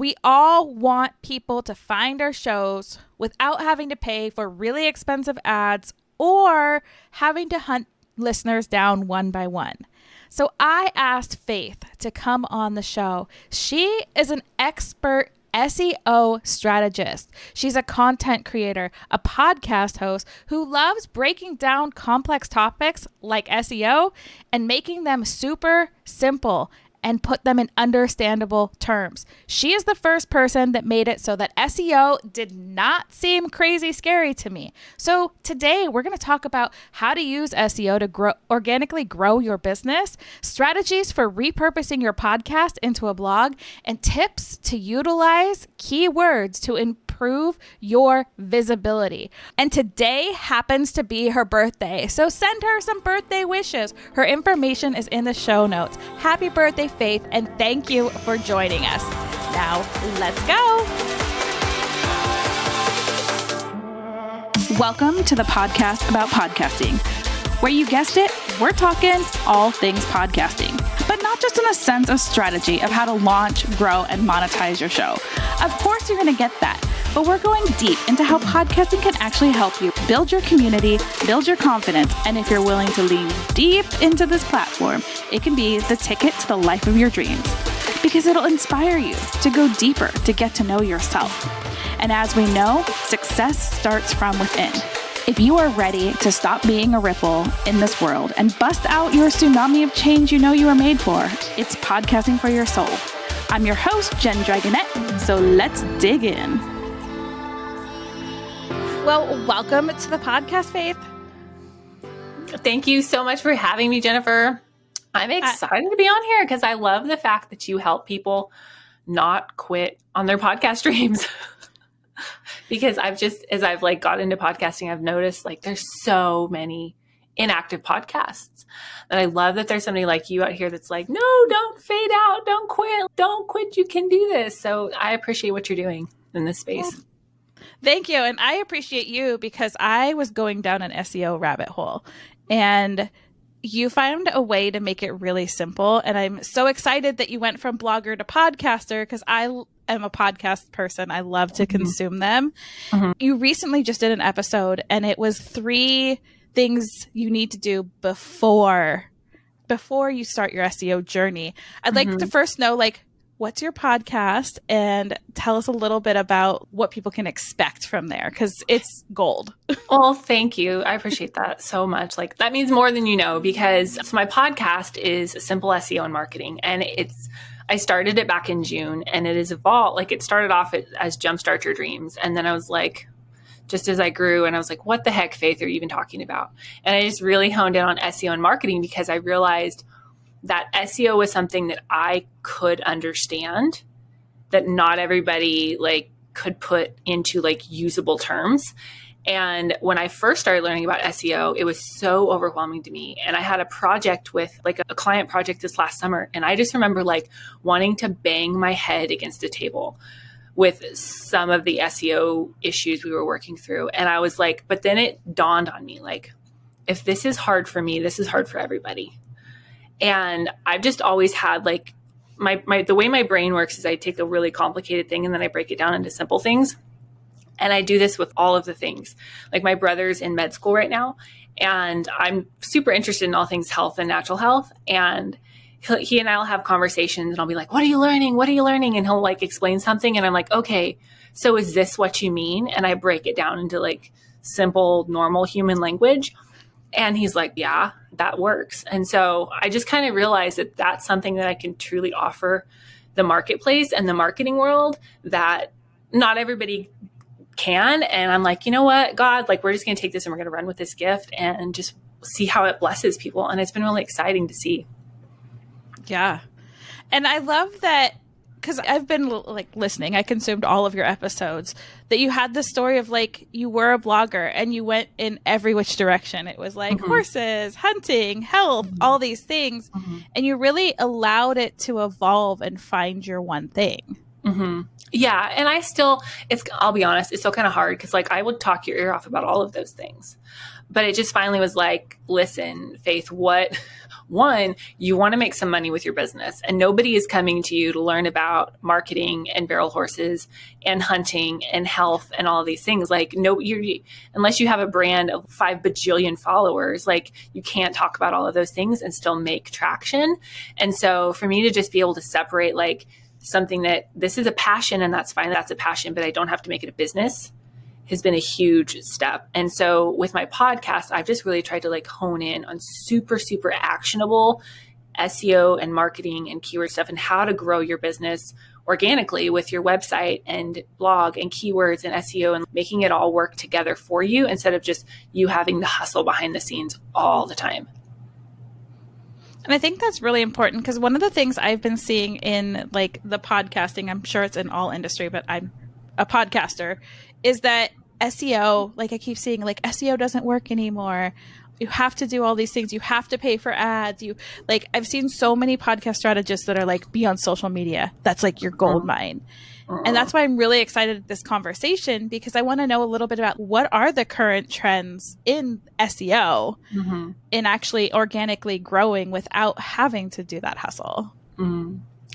We all want people to find our shows without having to pay for really expensive ads or having to hunt listeners down one by one. So I asked Faith to come on the show. She is an expert SEO strategist. She's a content creator, a podcast host who loves breaking down complex topics like SEO and making them super simple and put them in understandable terms. She is the first person that made it so that SEO did not seem crazy scary to me. So today we're going to talk about how to use SEO to organically grow your business, strategies for repurposing your podcast into a blog, and tips to utilize keywords to improve your visibility. And today happens to be her birthday, so send her some birthday wishes. Her information is in the show notes. Happy birthday, Faith, and thank you for joining us. Now, let's go. Welcome to the podcast about podcasting, where you guessed it, we're talking all things podcasting, but not just in the sense of strategy of how to launch, grow, and monetize your show. Of course, you're going to get that, but we're going deep into how podcasting can actually help you build your community, build your confidence, and if you're willing to lean deep into this platform, it can be the ticket to the life of your dreams, because it'll inspire you to go deeper, to get to know yourself. And as we know, success starts from within. If you are ready to stop being a ripple in this world and bust out your tsunami of change you know you are made for, it's podcasting for your soul. I'm your host, Jen Dragonette, so let's dig in. Well, welcome to the podcast, Faith. Thank you so much for having me, Jennifer. I'm excited to be on here because I love the fact that you help people not quit on their podcast dreams. Because as I've got into podcasting, I've noticed there's so many inactive podcasts that I love that there's somebody like you out here that's like, no, don't fade out. Don't quit. You can do this. So I appreciate what you're doing in this space. Thank you. And I appreciate you because I was going down an SEO rabbit hole and you found a way to make it really simple. And I'm so excited that you went from blogger to podcaster because I am a podcast person. I love to consume them. Mm-hmm. You recently just did an episode and it was 3 things you need to do before you start your SEO journey. I'd like to first know, what's your podcast, and tell us a little bit about what people can expect from there, because it's gold. Well, thank you. I appreciate that so much. That means more than you know, because my podcast is Simple SEO Marketing, and I started it back in June, and it has evolved. It started off as Jumpstart Your Dreams, and then I was just as I grew, and I was like, what the heck, Faith, are you even talking about? And I just really honed in on SEO and marketing because I realized that SEO was something that I could understand, that not everybody could put into usable terms. And when I first started learning about SEO, it was so overwhelming to me. And I had a project with a client project this last summer. And I just remember wanting to bang my head against a table with some of the SEO issues we were working through. And I was but then it dawned on me, if this is hard for me, this is hard for everybody. And I've just always had the way my brain works is I take a really complicated thing and then I break it down into simple things. And I do this with all of the things. My brother's in med school right now, and I'm super interested in all things health and natural health. And he and I'll have conversations and I'll be like, what are you learning? What are you learning? And he'll explain something. And I'm like, okay, so is this what you mean? And I break it down into simple, normal human language. And he's like, yeah, that works. And so I just kind of realized that that's something that I can truly offer the marketplace and the marketing world that not everybody can. And I'm like, you know what, God, we're just going to take this and we're going to run with this gift and just see how it blesses people. And it's been really exciting to see. Yeah. And I love that because I've been listening, I consumed all of your episodes, that you had the story of you were a blogger and you went in every which direction. It was horses, hunting, health, all these things. And you really allowed it to evolve and find your one thing. Yeah. And I'll be honest, it's still kind of hard because I would talk your ear off about all of those things. But it just finally was listen, Faith, what One, you want to make some money with your business, and nobody is coming to you to learn about marketing and barrel horses and hunting and health and all of these things. Like, no, unless you have a brand of 5 bajillion followers, like, you can't talk about all of those things and still make traction. And so for me to just be able to separate like something that this is a passion and that's fine, that's a passion, but I don't have to make it a business, has been a huge step. And so with my podcast, I've just really tried to like hone in on super, super actionable SEO and marketing and keyword stuff and how to grow your business organically with your website and blog and keywords and SEO and making it all work together for you instead of just you having the hustle behind the scenes all the time. And I think that's really important because one of the things I've been seeing in like the podcasting, I'm sure it's in all industry, but I'm a podcaster, is that SEO, like I keep seeing, like SEO doesn't work anymore. You have to do all these things. You have to pay for ads. I've seen so many podcast strategists that are like, be on social media. That's like your gold mine. And that's why I'm really excited at this conversation because I want to know a little bit about what are the current trends in SEO in actually organically growing without having to do that hustle.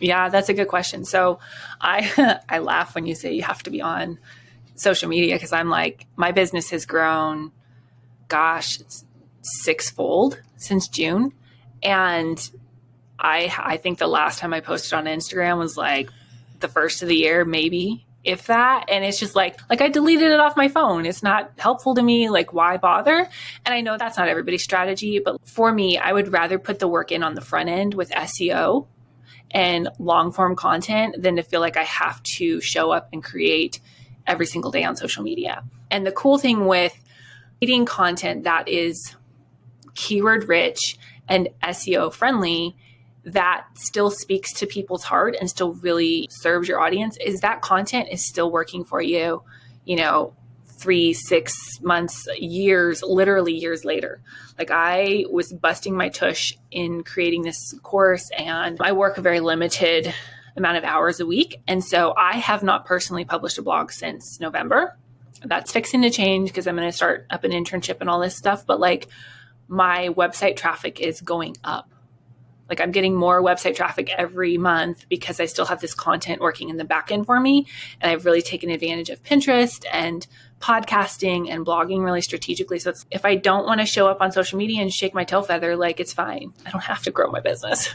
Yeah, that's a good question. So I laugh when you say you have to be on social media because I'm like, my business has grown, gosh, it's 6-fold since June. And I think the last time I posted on Instagram was like the first of the year, maybe, if that. And it's just like I deleted it off my phone. It's not helpful to me. Like, why bother? And I know that's not everybody's strategy, but for me, I would rather put the work in on the front end with SEO and long form content than to feel like I have to show up and create every single day on social media. And the cool thing with creating content that is keyword rich and SEO friendly that still speaks to people's heart and still really serves your audience is that content is still working for you, 3, 6 months, years, literally years later. Like I was busting my tush in creating this course and I work a very limited amount of hours a week. And so I have not personally published a blog since November. That's fixing to change because I'm going to start up an internship and all this stuff. But like my website traffic is going up. Like I'm getting more website traffic every month because I still have this content working in the back end for me. And I've really taken advantage of Pinterest and podcasting and blogging really strategically. So if I don't want to show up on social media and shake my tail feather, like it's fine. I don't have to grow my business.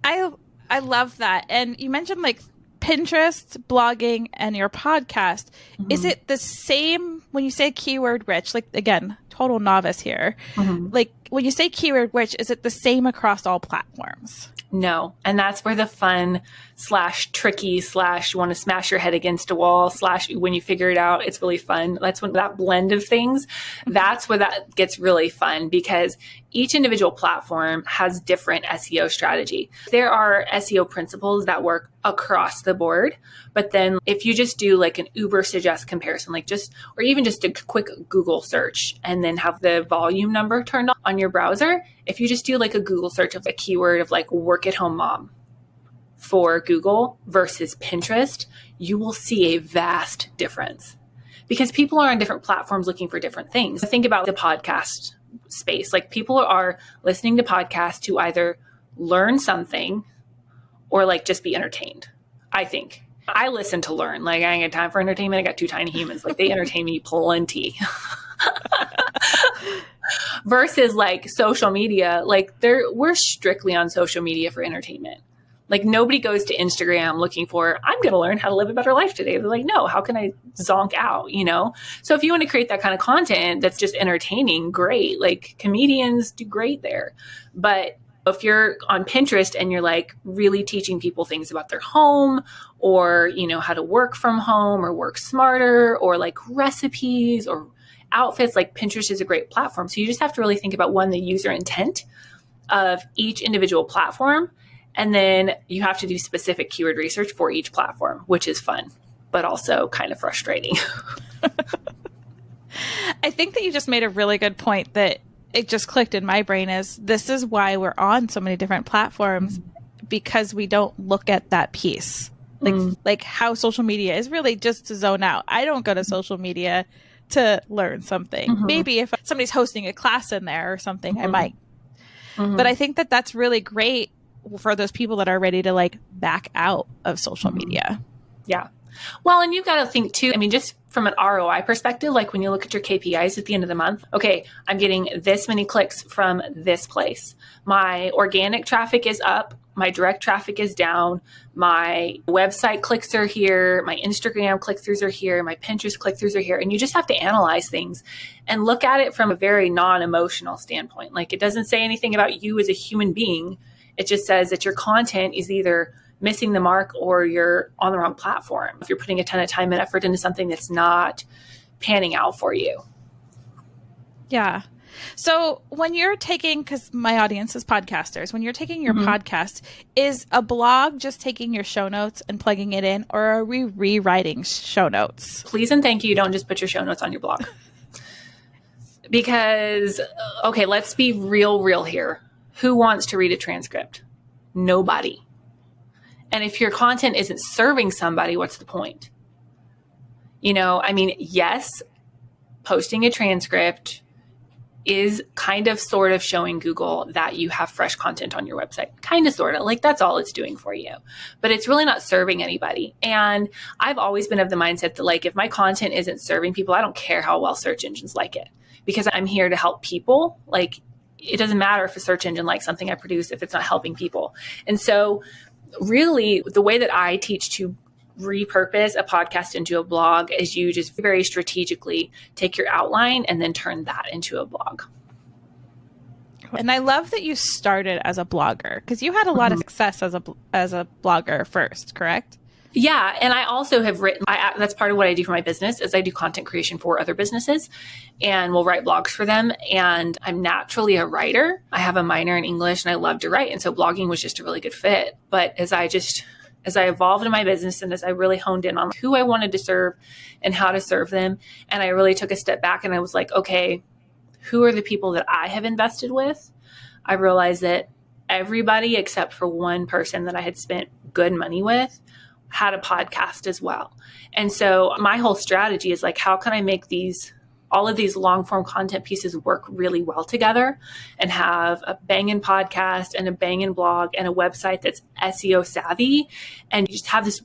I love that. And you mentioned like Pinterest, blogging, and your podcast. Is it the same when you say keyword rich? Like, again, total novice here. Like when you say keyword rich, is it the same across all platforms? No. And that's where the fun / tricky / you want to smash your head against a wall / when you figure it out, it's really fun. That's when that blend of things, that's where that gets really fun because each individual platform has different SEO strategy. There are SEO principles that work across the board. But then if you just do like an Uber suggest comparison, or even just a quick Google search and then have the volume number turned on your browser, if you just do like a Google search of a keyword of like work at home mom for Google versus Pinterest, you will see a vast difference because people are on different platforms looking for different things. Think about the podcast space. Like people are listening to podcasts to either learn something or like just be entertained. I think I listen to learn. Like I ain't got time for entertainment. I got 2 tiny humans. Like they entertain me plenty. Versus like social media, like we're strictly on social media for entertainment. Like nobody goes to Instagram looking for, I'm going to learn how to live a better life today. They're like, no, how can I zonk out, So if you want to create that kind of content that's just entertaining, great. Like comedians do great there. But if you're on Pinterest and you're like really teaching people things about their home or, how to work from home or work smarter or like recipes or outfits, like Pinterest is a great platform. So you just have to really think about the user intent of each individual platform. And then you have to do specific keyword research for each platform, which is fun, but also kind of frustrating. I think that you just made a really good point that it just clicked in my brain this is why we're on so many different platforms because we don't look at that piece. Like how social media is really just to zone out. I don't go to social media to learn something. Maybe if somebody's hosting a class in there or something, I might. But I think that that's really great for those people that are ready to like back out of social media. Yeah. Well, and you've got to think too, I mean, just from an ROI perspective, like when you look at your KPIs at the end of the month, okay, I'm getting this many clicks from this place. My organic traffic is up. My direct traffic is down. My website clicks are here. My Instagram click-throughs are here. My Pinterest click-throughs are here. And you just have to analyze things and look at it from a very non-emotional standpoint. Like it doesn't say anything about you as a human being. It just says that your content is either missing the mark or you're on the wrong platform. If you're putting a ton of time and effort into something that's not panning out for you. Yeah. So when you're taking, because my audience is podcasters, when you're taking your podcast, is a blog just taking your show notes and plugging it in, or are we rewriting show notes? Please and thank you. Don't just put your show notes on your blog. Because, okay, let's be real here. Who wants to read a transcript? Nobody. And if your content isn't serving somebody, what's the point? You know, I mean, yes, posting a transcript is kind of sort of showing Google that you have fresh content on your website. Kind of, sort of. Like that's all it's doing for you. But it's really not serving anybody. And I've always been of the mindset that like, if my content isn't serving people, I don't care how well search engines like it. Because I'm here to help people. Like, it doesn't matter if a search engine likes something I produce if it's not helping people. And so really, the way that I teach to repurpose a podcast into a blog is you just very strategically take your outline and then turn that into a blog. And I love that you started as a blogger because you had a lot of success as a blogger first, correct? Yeah. And I also have written, that's part of what I do for my business is I do content creation for other businesses and we'll write blogs for them. And I'm naturally a writer. I have a minor in English and I love to write. And so blogging was just a really good fit. But as I evolved in my business and as I really honed in on who I wanted to serve and how to serve them, and I really took a step back and I was like, okay, who are the people that I have invested with? I realized that everybody except for one person that I had spent good money with had a podcast as well. And so my whole strategy is like, how can I make all of these long form content pieces work really well together and have a banging podcast and a banging blog and a website that's SEO savvy and just have this,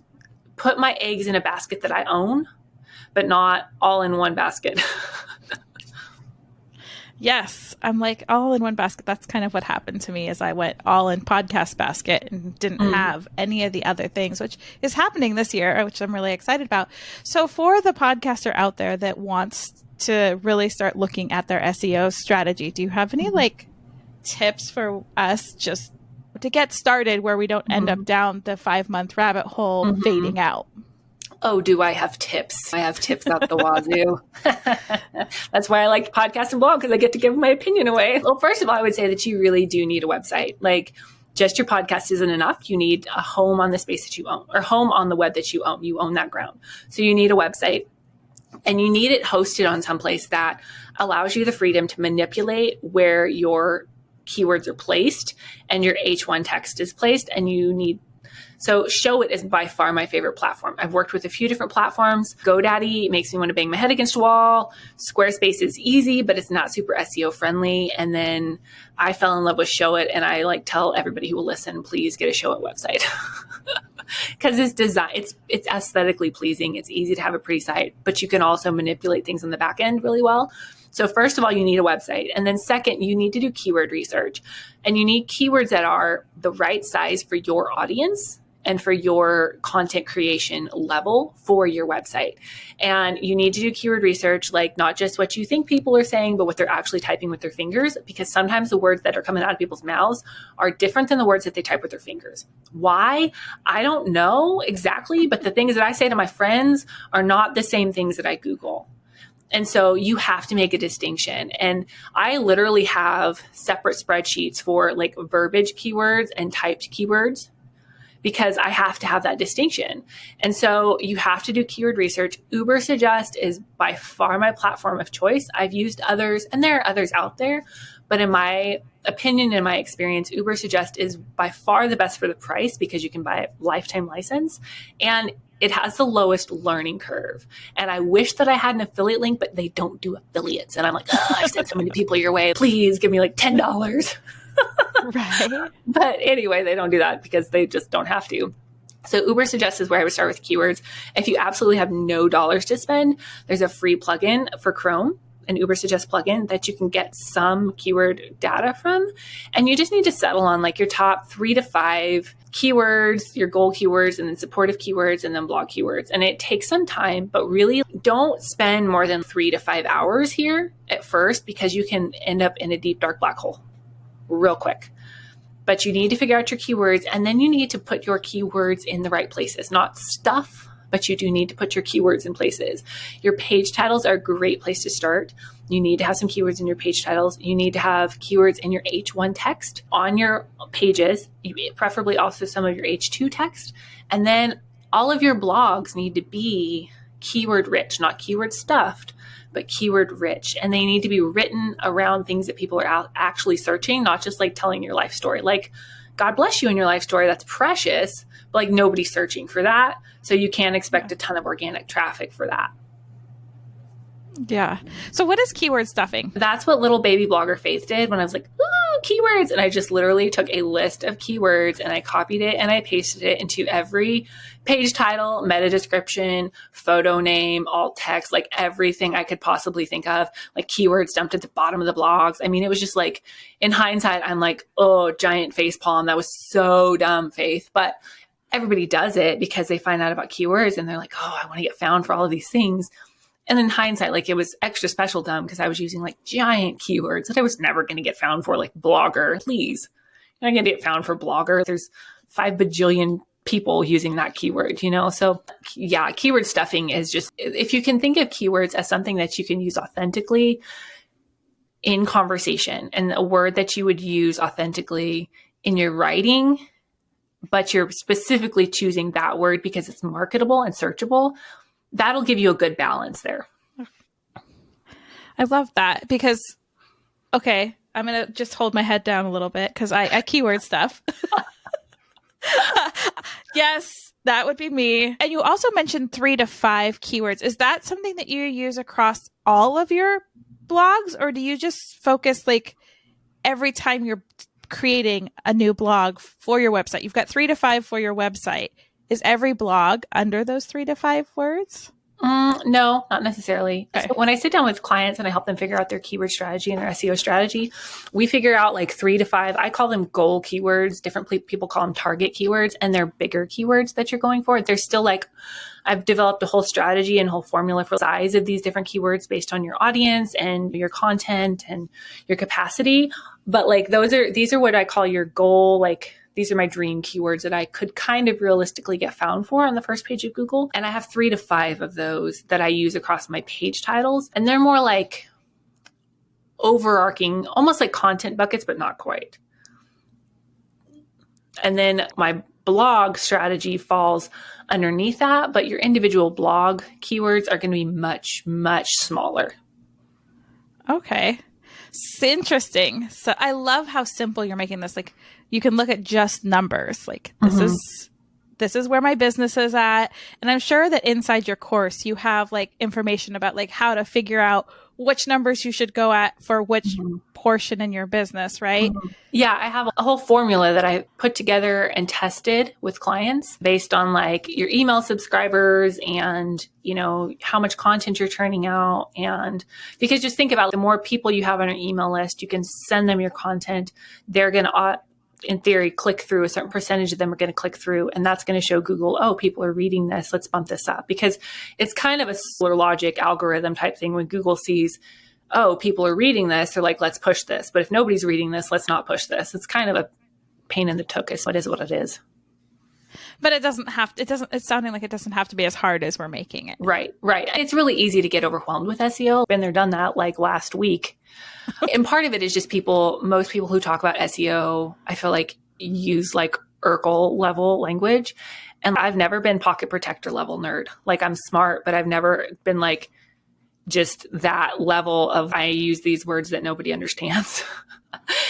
put my eggs in a basket that I own, but not all in one basket. Yes. I'm like all in one basket. That's kind of what happened to me as I went all in podcast basket and didn't have any of the other things, which is happening this year, which I'm really excited about. So for the podcaster out there that wants to really start looking at their SEO strategy, do you have any like tips for us just to get started where we don't end up down the 5-month rabbit hole fading out? Oh, do I have tips? I have tips out the wazoo. That's why I like podcast and blog, because I get to give my opinion away. Well, first of all, I would say that you really do need a website. Like just your podcast isn't enough. You need a home on the space that you own or home on the web that you own. You own that ground. So you need a website and you need it hosted on someplace that allows you the freedom to manipulate where your keywords are placed and your H1 text is placed. And so Showit is by far my favorite platform. I've worked with a few different platforms. GoDaddy makes me want to bang my head against a wall. Squarespace is easy, but it's not super SEO friendly. And then I fell in love with Showit, and I like tell everybody who will listen, please get a Showit website. Because it's aesthetically pleasing. It's easy to have a pretty site, but you can also manipulate things on the back end really well. So first of all, you need a website. And then second, you need to do keyword research. And you need keywords that are the right size for your audience and for your content creation level for your website. And you need to do keyword research, like not just what you think people are saying, but what they're actually typing with their fingers, because sometimes the words that are coming out of people's mouths are different than the words that they type with their fingers. Why? I don't know exactly, but the things that I say to my friends are not the same things that I Google. And so you have to make a distinction. And I literally have separate spreadsheets for like verbiage keywords and typed keywords, because I have to have that distinction. And so you have to do keyword research. Ubersuggest is by far my platform of choice. I've used others, and there are others out there, but in my opinion, in my experience, Ubersuggest is by far the best for the price because you can buy a lifetime license and it has the lowest learning curve. And I wish that I had an affiliate link, but they don't do affiliates. And I'm like, oh, I've sent so many people your way. Please give me like $10. Right. But anyway, they don't do that because they just don't have to. So Uber Suggest is where I would start with keywords. If you absolutely have no dollars to spend, there's a free plugin for Chrome, an Uber Suggest plugin that you can get some keyword data from. And you just need to settle on like your top 3 to 5 keywords, your goal keywords, and then supportive keywords, and then blog keywords. And it takes some time, but really don't spend more than 3 to 5 hours here at first, because you can end up in a deep, dark black hole real quick. But you need to figure out your keywords, and then you need to put your keywords in the right places, not stuff, but you do need to put your keywords in places. Your page titles are a great place to start. You need to have some keywords in your page titles. You need to have keywords in your H1 text on your pages, preferably also some of your H2 text. And then all of your blogs need to be keyword rich, not keyword stuffed, but keyword rich. And they need to be written around things that people are actually searching, not just like telling your life story. Like, God bless you in your life story. That's precious, but like nobody's searching for that. So you can't expect a ton of organic traffic for that. Yeah. So what is keyword stuffing? That's what little baby blogger Faith did when I was like, ooh, keywords. And I just literally took a list of keywords and I copied it and I pasted it into every page title, meta description, photo name, alt text, like everything I could possibly think of, like keywords dumped at the bottom of the blogs. I mean, it was just like, in hindsight, I'm like, oh, giant face palm. That was so dumb, Faith. But everybody does it because they find out about keywords and they're like, oh, I want to get found for all of these things. And in hindsight, like it was extra special dumb because I was using like giant keywords that I was never going to get found for, like blogger. Please, you're not going to get found for blogger. There's 5 bajillion people using that keyword, you know? So yeah, keyword stuffing is just, if you can think of keywords as something that you can use authentically in conversation and a word that you would use authentically in your writing, but you're specifically choosing that word because it's marketable and searchable, that'll give you a good balance there. I love that because, okay, I'm going to just hold my head down a little bit because I keyword stuff. Yes, that would be me. And you also mentioned 3 to 5 keywords. Is that something that you use across all of your blogs, or do you just focus like every time you're creating a new blog for your website? You've got 3 to 5 for your website. Is every blog under those 3 to 5 words? No, not necessarily. Okay. So when I sit down with clients and I help them figure out their keyword strategy and their SEO strategy, we figure out like 3 to 5. I call them goal keywords. Different people call them target keywords, and they're bigger keywords that you're going for. They're still like, I've developed a whole strategy and whole formula for the size of these different keywords based on your audience and your content and your capacity. But like these are what I call your goal, like these are my dream keywords that I could kind of realistically get found for on the first page of Google. And I have 3 to 5 of those that I use across my page titles. And they're more like overarching, almost like content buckets, but not quite. And then my blog strategy falls underneath that, but your individual blog keywords are going to be much, much smaller. Okay. It's interesting. So I love how simple you're making this. Like you can look at just numbers. Like this is where my business is at. And I'm sure that inside your course, you have like information about like how to figure out which numbers you should go at for which portion in your business, right? Yeah, I have a whole formula that I put together and tested with clients based on like your email subscribers and, you know, how much content you're churning out. And because just think about the more people you have on your email list, you can send them your content. They're going to, in theory, click through. A certain percentage of them are going to click through, and that's going to show Google, oh, people are reading this. Let's bump this up, because it's kind of a solar logic algorithm type thing. When Google sees, oh, people are reading this, they're like, let's push this. But if nobody's reading this, let's not push this. It's kind of a pain in the tuchus. It is what it is. But it's sounding like it doesn't have to be as hard as we're making it. Right. It's really easy to get overwhelmed with SEO. Been there, done that like last week. And part of it is just most people who talk about SEO, I feel like use like Urkel level language. And I've never been pocket protector level nerd. Like I'm smart, but I've never been like just that level of I use these words that nobody understands.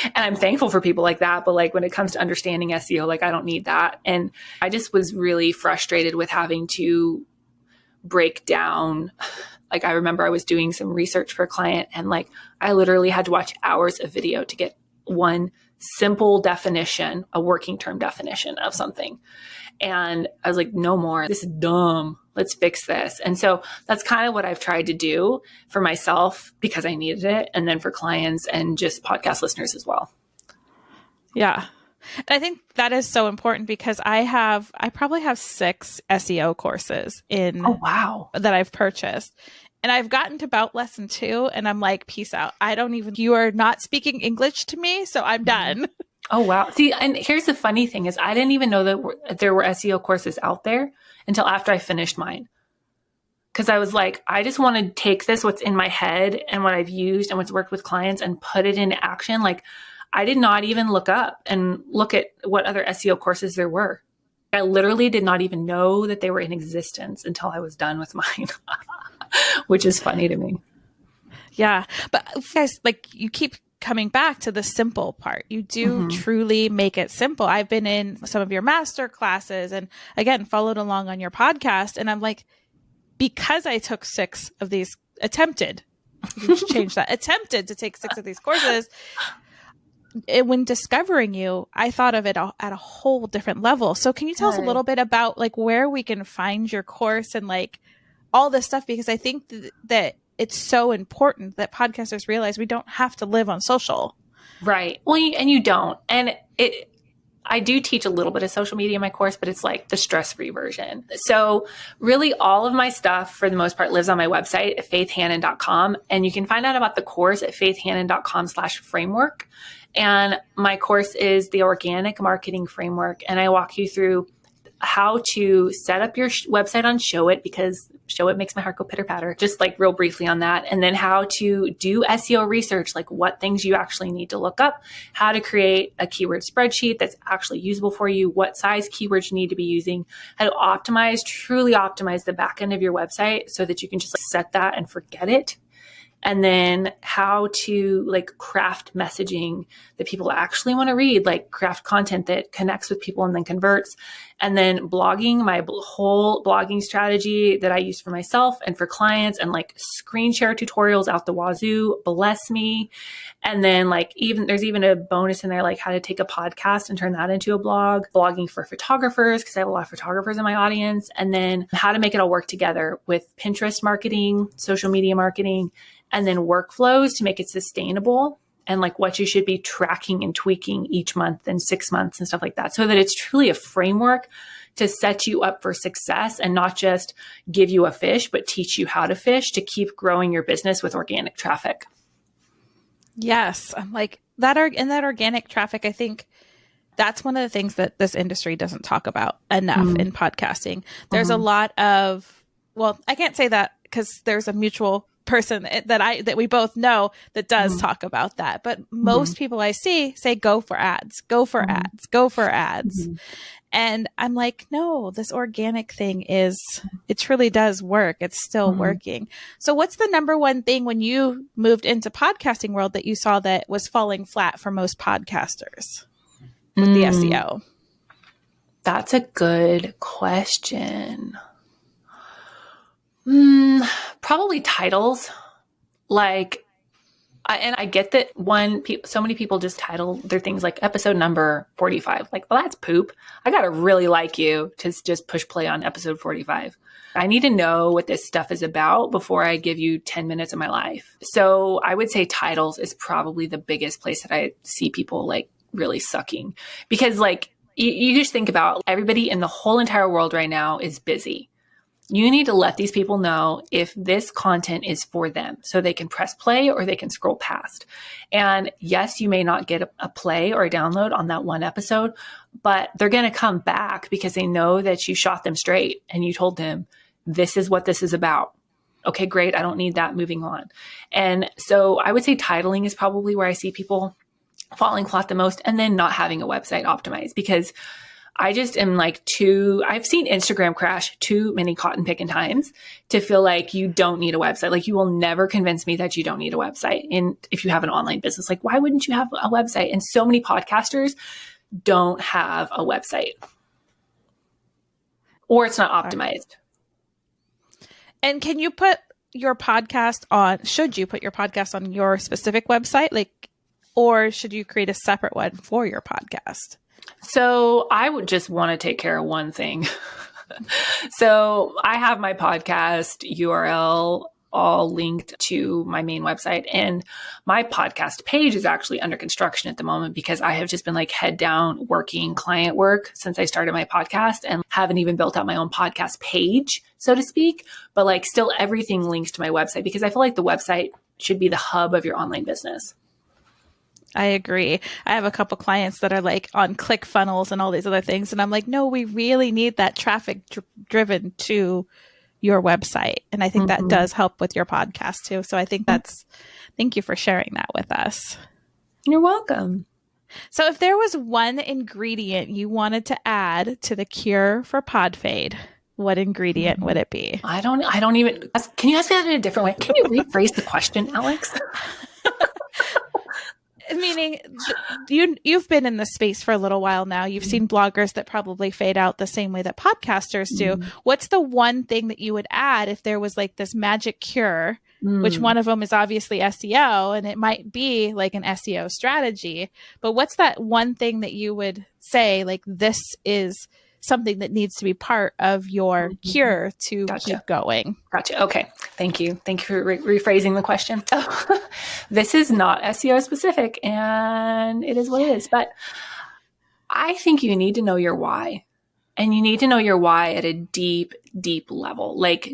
And I'm thankful for people like that. But like when it comes to understanding SEO, like I don't need that. And I just was really frustrated with having to break down. Like I remember I was doing some research for a client and like I literally had to watch hours of video to get one simple definition, a working term definition of something. And I was like, no more. This is dumb. Let's fix this. And so that's kind of what I've tried to do for myself because I needed it. And then for clients and just podcast listeners as well. Yeah. And I think that is so important because I probably have 6 SEO courses that I've purchased. And I've gotten to about lesson 2 and I'm like, peace out. You are not speaking English to me. So I'm done. Oh, wow. See, and here's the funny thing is I didn't even know that there were SEO courses out there until after I finished mine. Because I was like, I just want to take what's in my head and what I've used and what's worked with clients and put it into action. Like I did not even look up and look at what other SEO courses there were. I literally did not even know that they were in existence until I was done with mine, which is funny to me. Yeah. But guys, like you keep coming back to the simple part. You do truly make it simple. I've been in some of your master classes and again, followed along on your podcast. And I'm like, because I took 6 of these attempted to take 6 of these courses, when discovering you, I thought of it at a whole different level. So can you tell us a little bit about like where we can find your course and like all this stuff? Because I think that it's so important that podcasters realize we don't have to live on social. Right. Well, and you don't. And I do teach a little bit of social media in my course, but it's like the stress-free version. So really all of my stuff for the most part lives on my website at faithhanan.com. And you can find out about the course at faithhanan.com/framework. And my course is the Organic Marketing Framework. And I walk you through how to set up your website on Showit, because Showit makes my heart go pitter patter, just like real briefly on that. And then how to do SEO research, like what things you actually need to look up, how to create a keyword spreadsheet that's actually usable for you, what size keywords you need to be using, how to truly optimize the back end of your website so that you can just like set that and forget it. And then how to like craft messaging that people actually want to read, like craft content that connects with people and then converts. And then blogging, my whole blogging strategy that I use for myself and for clients, and like screen share tutorials out the wazoo, bless me. And then like there's even a bonus in there, like how to take a podcast and turn that into a blog, blogging for photographers, because I have a lot of photographers in my audience. And then how to make it all work together with Pinterest marketing, social media marketing, and then workflows to make it sustainable, and like what you should be tracking and tweaking each month and 6 months and stuff like that, so that it's truly a framework to set you up for success and not just give you a fish, but teach you how to fish to keep growing your business with organic traffic. Yes. I'm like that. In that organic traffic, I think that's one of the things that this industry doesn't talk about enough in podcasting. There's a lot of, well, I can't say that because there's a mutual person that we both know that does talk about that. But most people I see say, go for ads, go for ads, go for ads. And I'm like, no, this organic thing it truly does work. It's still working. So what's the number one thing when you moved into podcasting world that you saw that was falling flat for most podcasters with the SEO? That's a good question. Probably titles. Like, I get that so many people just title their things like episode number 45. Like, well, that's poop. I got to really like you to just push play on episode 45. I need to know what this stuff is about before I give you 10 minutes of my life. So I would say titles is probably the biggest place that I see people like really sucking, because like you just think about everybody in the whole entire world right now is busy. You need to let these people know if this content is for them so they can press play or they can scroll past. And yes, you may not get a play or a download on that one episode, but they're going to come back because they know that you shot them straight and you told them, this is what this is about. Okay, great. I don't need that. Moving on. And so I would say titling is probably where I see people falling flat the most, and then not having a website optimized, because I just am like I've seen Instagram crash too many cotton picking times to feel like you don't need a website. Like, you will never convince me that you don't need a website. And if you have an online business, like, why wouldn't you have a website? And so many podcasters don't have a website, or it's not optimized. And can you put your podcast should you put your podcast on your specific website? Like, or should you create a separate one for your podcast? So I would just want to take care of one thing. So I have my podcast URL all linked to my main website, and my podcast page is actually under construction at the moment because I have just been like head down working client work since I started my podcast and haven't even built out my own podcast page, so to speak, but like still everything links to my website because I feel like the website should be the hub of your online business. I agree. I have a couple clients that are like on ClickFunnels and all these other things. And I'm like, no, we really need that traffic driven to your website. And I think that does help with your podcast too. So I think thank you for sharing that with us. You're welcome. So if there was one ingredient you wanted to add to the cure for pod fade, what ingredient would it be? I don't even, can you ask me that in a different way? Can you rephrase the question, Alex? Meaning, you've been in this space for a little while now. You've seen bloggers that probably fade out the same way that podcasters do. What's the one thing that you would add if there was like this magic cure, which one of them is obviously SEO, and it might be like an SEO strategy. But what's that one thing that you would say, like, this is something that needs to be part of your cure to keep going? Gotcha. Okay. Thank you. Thank you for rephrasing the question. This is not SEO specific, and it is what it is. But I think you need to know your why, and you need to know your why at a deep, deep level. Like,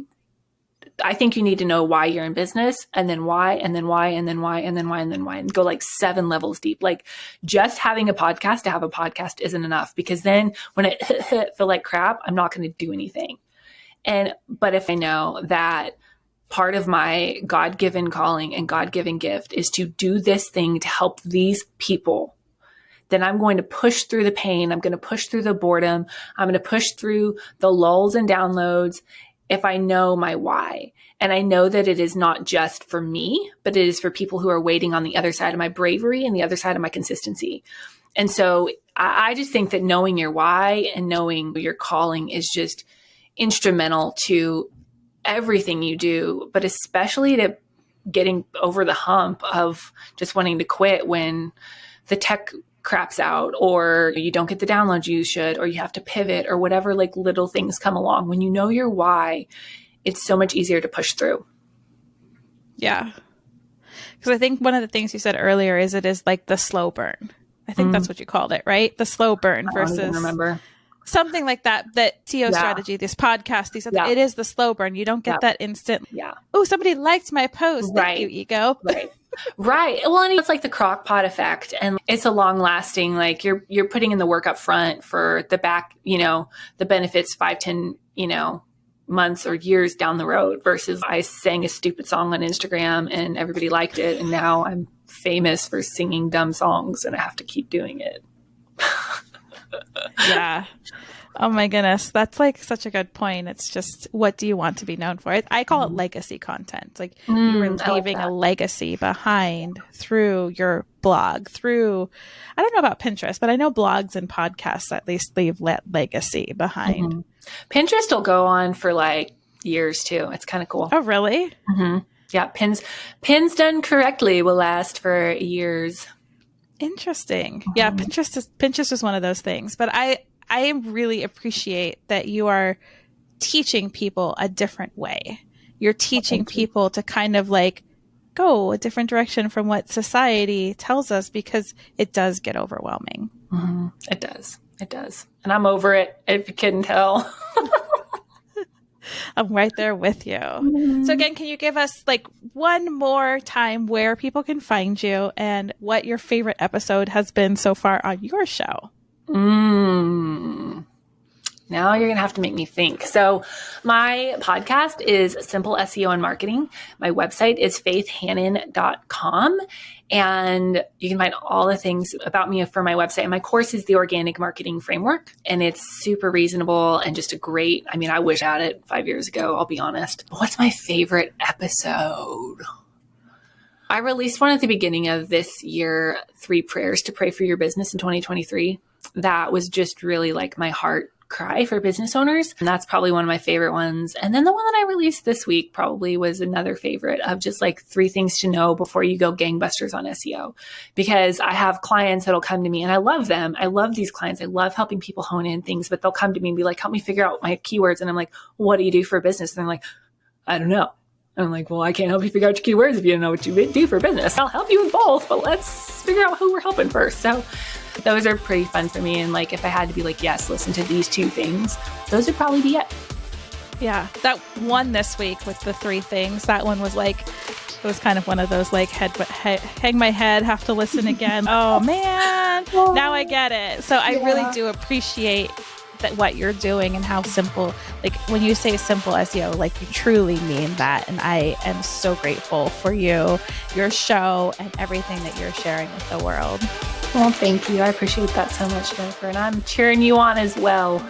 I think you need to know why you're in business, and then why, and then why, and then why, and then why, and then why, and go like 7 levels deep. Like, just having a podcast to have a podcast isn't enough, because then when it feel like crap, I'm not going to do anything. But if I know that part of my God-given calling and God-given gift is to do this thing to help these people, then I'm going to push through the pain. I'm going to push through the boredom. I'm going to push through the lulls and downloads if I know my why. And I know that it is not just for me, but it is for people who are waiting on the other side of my bravery and the other side of my consistency. And so I just think that knowing your why and knowing your calling is just instrumental to everything you do, but especially to getting over the hump of just wanting to quit when the tech craps out, or you don't get the downloads you should, or you have to pivot, or whatever, like little things come along. When you know your why, it's so much easier to push through. Yeah. Because I think one of the things you said earlier is it is like the slow burn. I think that's what you called it, right? The slow burn versus I don't even remember. Something like that SEO strategy, this podcast, it is the slow burn. You don't get that instant. Yeah. Oh, somebody liked my post. Thank you, ego. Right. Right. Well, and it's like the crock pot effect, and it's a long lasting, like you're putting in the work up front for the back, the benefits 5-10, months or years down the road, versus I sang a stupid song on Instagram and everybody liked it. And now I'm famous for singing dumb songs and I have to keep doing it. Yeah. Oh my goodness. That's like such a good point. It's just, what do you want to be known for? I call it legacy content. Like you were leaving a legacy behind through your blog, through, I don't know about Pinterest, but I know blogs and podcasts at least leave legacy behind. Pinterest will go on for like years too. It's kind of cool. Oh, really? Yeah. Pins done correctly will last for years. Interesting. Yeah. Pinterest is one of those things, but I really appreciate that you are teaching people a different way. You're teaching people to kind of like go a different direction from what society tells us, because it does get overwhelming. It does. It does. And I'm over it, if you couldn't tell. I'm right there with you. So again, can you give us like one more time where people can find you and what your favorite episode has been so far on your show? Now you're going to have to make me think. So my podcast is Simple SEO and Marketing. My website is faithhanan.com. And you can find all the things about me for my website. And my course is the Organic Marketing Framework. And it's super reasonable and just a great, I wish I had it 5 years ago, I'll be honest. But what's my favorite episode? I released one at the beginning of this year, 3 prayers to pray for your business in 2023. That was just really like my heart cry for business owners. And that's probably one of my favorite ones. And then the one that I released this week probably was another favorite of just like 3 things to know before you go gangbusters on SEO. Because I have clients that'll come to me and I love them. I love these clients. I love helping people hone in things, but they'll come to me and be like, help me figure out my keywords. And I'm like, what do you do for a business? And they're like, I don't know. And I'm like, well, I can't help you figure out your keywords if you don't know what you do for business. I'll help you with both, but let's figure out who we're helping first. So those are pretty fun for me. And like, if I had to be like, yes, listen to these 2 things, those would probably be it. Yeah. That one this week with the 3 things, that one was like, it was kind of one of those like hang my head, have to listen again. Oh man, now I get it. So I really do appreciate that what you're doing and how simple, like when you say simple SEO, like you truly mean that. And I am so grateful for you, your show, and everything that you're sharing with the world. Well, thank you. I appreciate that so much, Jennifer. And I'm cheering you on as well.